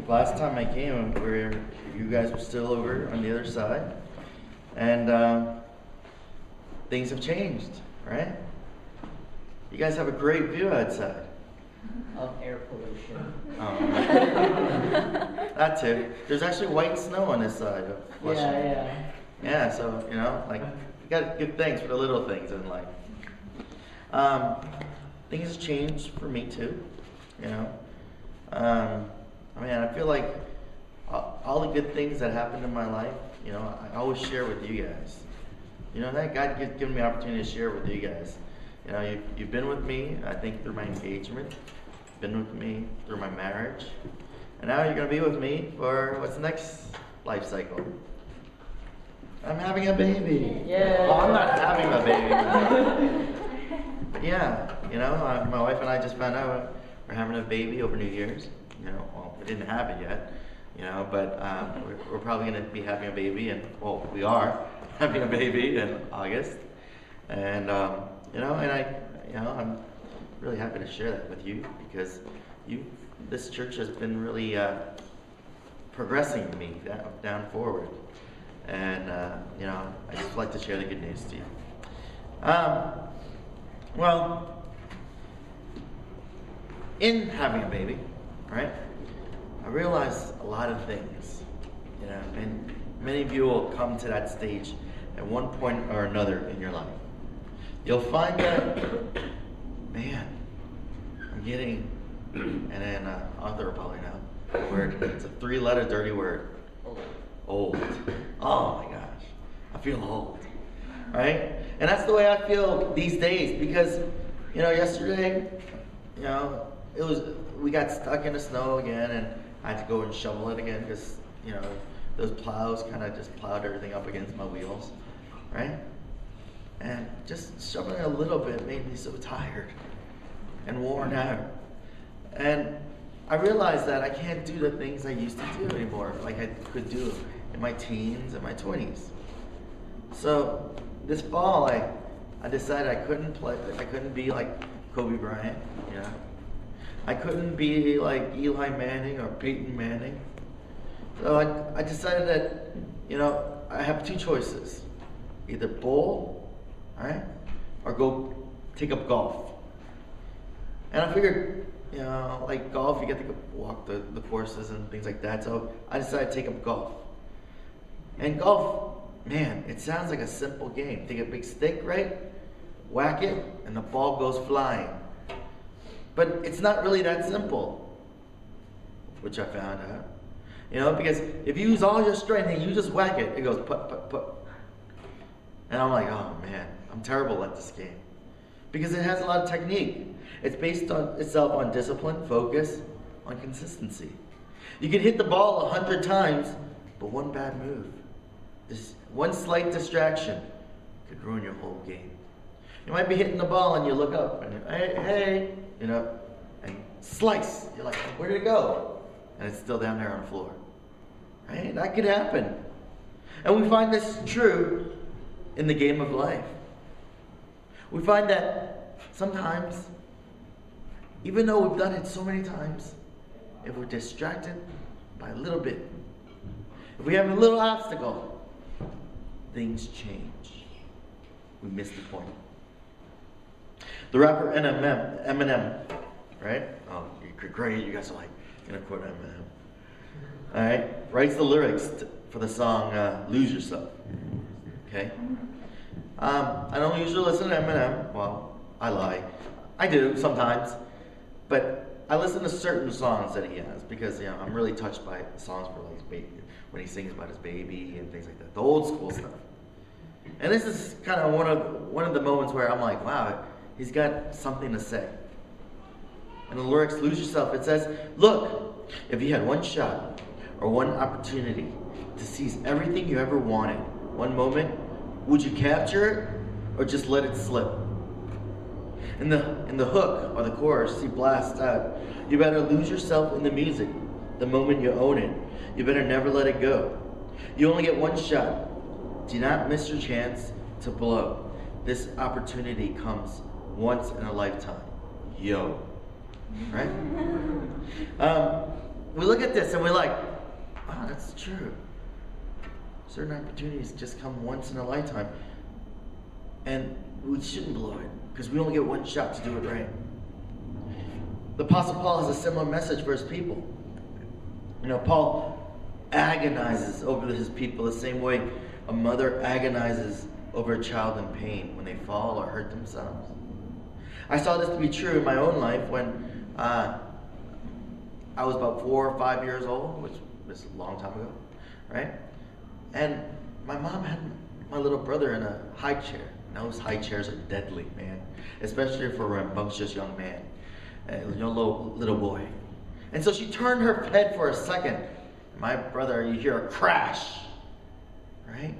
think last time I came, you guys were still over on the other side, and things have changed, right? You guys have a great view outside. Of air pollution. That too. There's actually white snow on this side of Flushing. Yeah, so, you gotta give thanks for the little things in life. Things have changed for me too, I feel like all the good things that happened in my life, I always share with you guys. That God given me the opportunity to share with you guys. You've been with me, I think, through my engagement, been with me through my marriage, and now you're going to be with me for what's the next life cycle. I'm having a baby. Yeah. Well, I'm not having a baby. But yeah, my wife and I just found out we're having a baby over New Year's. Well, we didn't have it yet, but we're probably going to be having a baby, and well, we are having a baby in August, and I'm really happy to share that with you because this church has been really progressing me down forward, and I just like to share the good news to you. Well, in having a baby, right, I realized a lot of things, and many of you will come to that stage at one point or another in your life. You'll find that, man, I'm getting, and then Arthur will probably know the word. It's a 3-letter dirty word. Old. Oh my gosh, I feel old, right? And that's the way I feel these days because, yesterday, we got stuck in the snow again, and I had to go and shovel it again because, those plows kind of just plowed everything up against my wheels, right? And just shoveling a little bit made me so tired and worn out. And I realized that I can't do the things I used to do anymore, like I could do in my teens and my 20s. So this fall, I decided I couldn't be like Kobe Bryant, I couldn't be like Eli Manning or Peyton Manning. So I decided that, I have two choices. Either bowl, all right, or go take up golf. And I figured, like golf, you get to walk the courses and things like that. So I decided to take up golf. And golf, man, it sounds like a simple game. Take a big stick, right? Whack it, and the ball goes flying. But it's not really that simple, which I found out. Because if you use all your strength and you just whack it, it goes put, put, put. And I'm like, oh man, I'm terrible at this game. Because it has a lot of technique. It's based on itself on discipline, focus, on consistency. You can hit the ball 100 times, but one bad move, one slight distraction could ruin your whole game. You might be hitting the ball and you look up and hey, and slice. You're like, where did it go? And it's still down there on the floor. Right? That could happen. And we find this true in the game of life. We find that sometimes, even though we've done it so many times, if we're distracted by a little bit, if we have a little obstacle, things change. We miss the point. The rapper Eminem, right? Oh, great, you guys are like, gonna quote Eminem. All right, writes the lyrics for the song "Lose Yourself." Okay. I don't usually listen to Eminem. Well, I lie. I do sometimes, but I listen to certain songs that he has because I'm really touched by songs for like his baby, when he sings about his baby and things like that, the old school stuff. And this is kind of one of the moments where I'm like, wow, he's got something to say. In the lyrics, "Lose Yourself," it says, "Look, if you had one shot or one opportunity to seize everything you ever wanted, one moment, would you capture it or just let it slip?" In the hook or the chorus, he blasts out, "You better lose yourself in the music the moment you own it. You better never let it go. You only get one shot. Do not miss your chance to blow. This opportunity comes once in a lifetime. Yo." Right? we look at this and we're like, oh, that's true. Certain opportunities just come once in a lifetime. And we shouldn't blow it, because we only get one shot to do it right. The Apostle Paul has a similar message for his people. Paul agonizes over his people the same way a mother agonizes over a child in pain when they fall or hurt themselves. I saw this to be true in my own life when I was about 4 or 5 years old, which was a long time ago, right? And my mom had my little brother in a high chair. And those high chairs are deadly, man, especially for a rambunctious young man, little boy. And so she turned her head for a second. My brother, you hear a crash, right?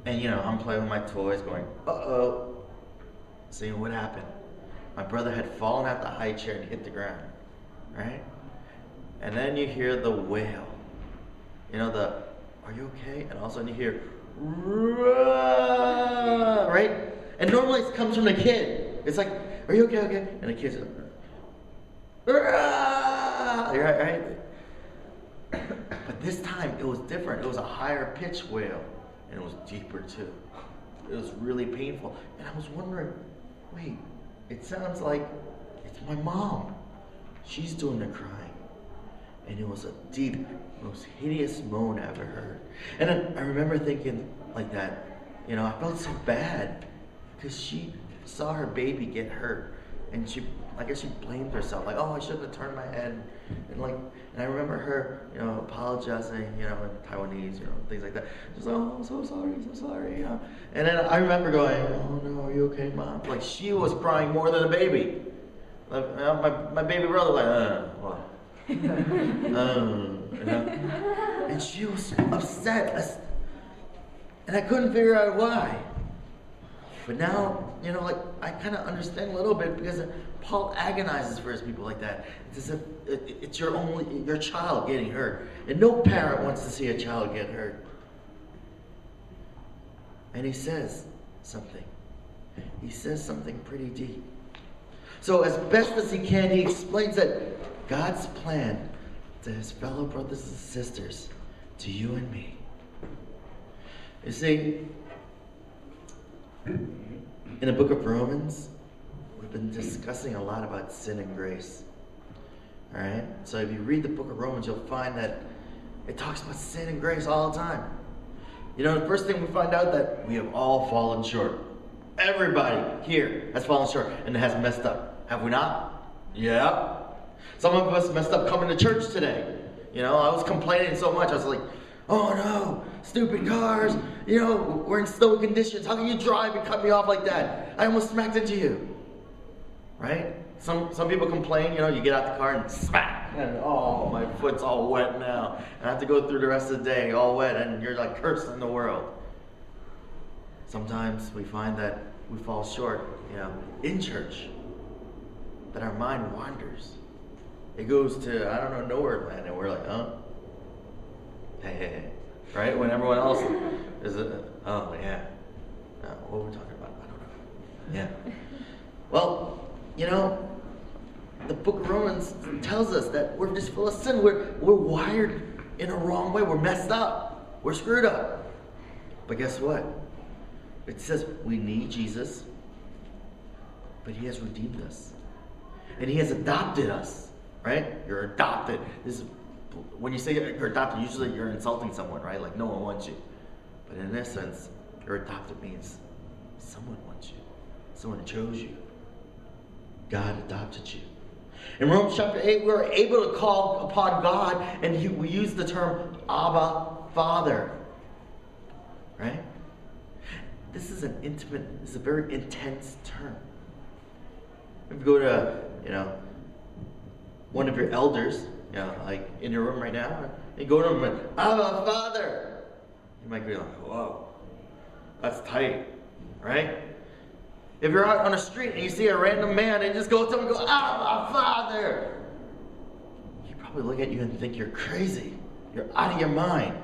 And I'm playing with my toys going, uh-oh. Seeing what happened. My brother had fallen out the high chair and hit the ground, right? And then you hear the wail. Are you okay? And all of a sudden you hear, right? And normally it comes from the kid. It's like, are you okay? And the kid's like, right? But this time it was different. It was a higher pitch wail, and it was deeper too. It was really painful. And I was wondering, wait, it sounds like it's my mom. She's doing the crying. And it was a deep, most hideous moan I ever heard. And then I remember thinking like that, I felt so bad because she saw her baby get hurt, and I guess she blamed herself, like, oh, I shouldn't have turned my head, and I remember her, apologizing, in Taiwanese, things like that. She's like, oh, I'm so sorry, And then I remember going, oh no, are you okay, Mom? Like, she was crying more than the baby. Like, my baby brother, what? And she was upset, and I couldn't figure out why. But now, I kind of understand a little bit, because Paul agonizes for his people like that. It's as if it's your child getting hurt, and no parent wants to see a child get hurt. And he says something. He says something pretty deep. So as best as he can, he explains that God's plan to his fellow brothers and sisters, to you and me. You see, in the book of Romans, we've been discussing a lot about sin and grace. All right? So if you read the book of Romans, you'll find that it talks about sin and grace all the time. The first thing we find out that we have all fallen short. Everybody here has fallen short and has messed up. Have we not? Yeah. Some of us messed up coming to church today. I was complaining so much. I was like, oh no, stupid cars. We're in snowy conditions. How can you drive and cut me off like that? I almost smacked into you. Right? Some people complain, you get out the car and smack. And oh, my foot's all wet now. And I have to go through the rest of the day all wet, and you're like cursing the world. Sometimes we find that we fall short, in church. That our mind wanders. It goes to, I don't know, nowhere land, and we're like, hey, right? When everyone else is, oh yeah, what were we talking about? I don't know. Yeah. Well, the book of Romans tells us that we're just full of sin. We're wired in a wrong way. We're messed up. We're screwed up. But guess what? It says we need Jesus, but he has redeemed us. And he has adopted us. Right? You're adopted. When you say you're adopted, usually you're insulting someone, right? Like no one wants you. But in this sense, you're adopted means someone wants you. Someone chose you. God adopted you. In Romans chapter 8, we are able to call upon God, and we use the term Abba, Father. Right? This is a very intense term. If you go to, one of your elders, like in your room right now, you go to him and, Abba, Father. You might be like, whoa, that's tight, right? If you're out on the street and you see a random man and you just go to him and go, Abba, Father, he'd probably look at you and think you're crazy. You're out of your mind.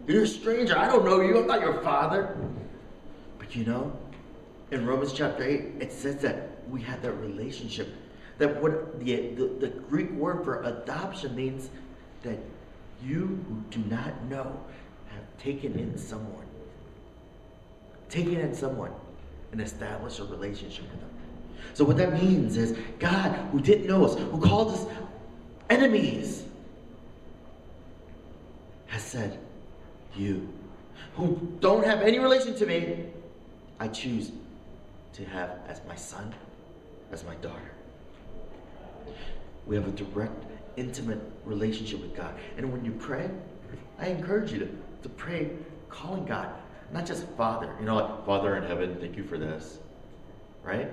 You're a stranger. I don't know you. I'm not your father. But in Romans chapter 8, it says that we have that relationship. That what the Greek word for adoption means that you who do not know have taken in someone. Taken in someone and established a relationship with them. So what that means is God, who didn't know us, who called us enemies, has said, you who don't have any relation to me, I choose to have as my son, as my daughter. We have a direct, intimate relationship with God. And when you pray, I encourage you to pray calling God, not just Father. You know, like, Father in heaven, thank you for this. Right?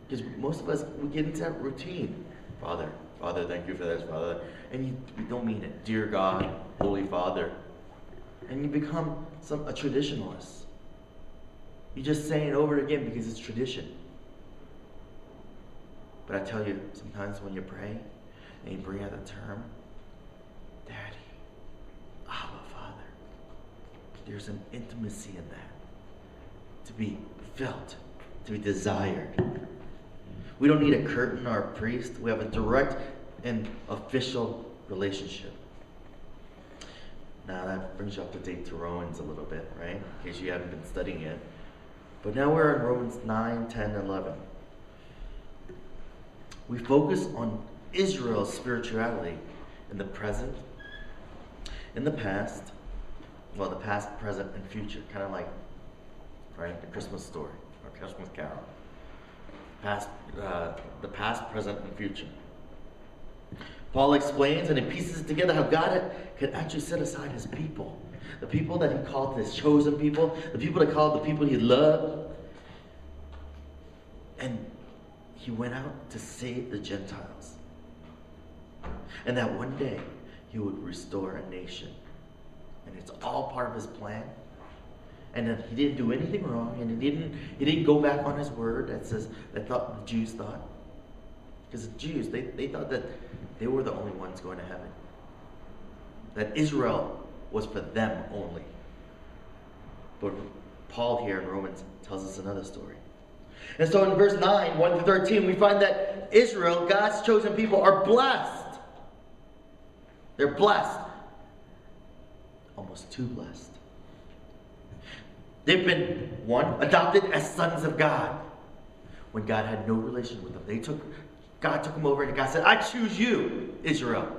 Because most of us, we get into that routine. Father, thank you for this, Father. And we don't mean it. Dear God, Holy Father. And you become a traditionalist. You just say it over again because it's tradition. But I tell you, sometimes when you pray and you bring out the term, Daddy, Abba, Father, there's an intimacy in that. To be felt, to be desired. We don't need a curtain or a priest. We have a direct and official relationship. Now that brings you up to date to Romans a little bit, right? In case you haven't been studying it. But now we're in Romans 9, 10, 11. We focus on Israel's spirituality in the present, in the past, well, the past, present, and future. Kind of like, right, the Christmas story, or Christmas carol. The past, present, and future. Paul explains and he pieces it together how God could actually set aside his people. The people that he called his chosen people, the people that called the people he loved. And he went out to save the Gentiles. And that one day he would restore a nation. And it's all part of his plan. And that he didn't do anything wrong, and he didn't go back on his word that the Jews thought. Because the Jews, they thought that they were the only ones going to heaven. That Israel was for them only. But Paul here in Romans tells us another story. And so in verse 9, 1 to 13, we find that Israel, God's chosen people, are blessed. They're blessed. Almost too blessed. They've been, one, adopted as sons of God. When God had no relation with them. God took them over and God said, I choose you, Israel.